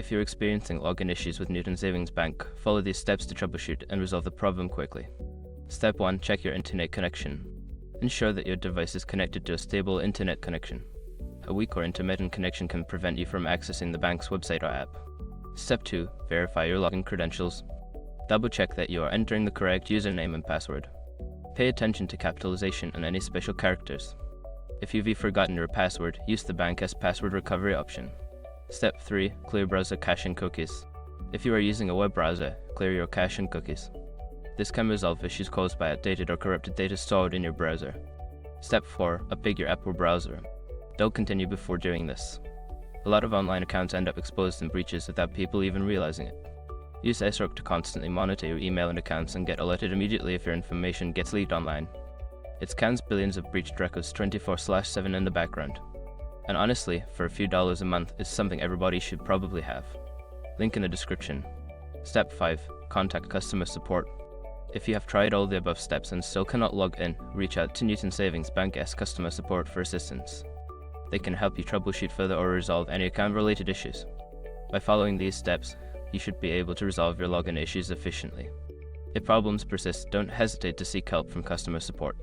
If you're experiencing login issues with Newton Savings Bank, follow these steps to troubleshoot and resolve the problem quickly. Step 1. Check your internet connection. Ensure that your device is connected to a stable internet connection. A weak or intermittent connection can prevent you from accessing the bank's website or app. Step 2. Verify your login credentials. Double check that you are entering the correct username and password. Pay attention to capitalization and any special characters. If you've forgotten your password, use the bank's password recovery option. Step 3. Clear browser cache and cookies. If you are using a web browser, clear your cache and cookies. This can resolve issues caused by outdated or corrupted data stored in your browser. Step 4. Update your app or browser. Don't continue before doing this. A lot of online accounts end up exposed in breaches without people even realizing it. Use SROC to constantly monitor your email and accounts and get alerted immediately if your information gets leaked online. It scans billions of breached records 24/7 in the background. And honestly, for a few dollars a month, it's something everybody should probably have. Link in the description. Step 5. Contact customer support. If you have tried all the above steps and still cannot log in, reach out to Newton Savings Bank's customer support for assistance. They can help you troubleshoot further or resolve any account-related issues. By following these steps, you should be able to resolve your login issues efficiently. If problems persist, don't hesitate to seek help from customer support.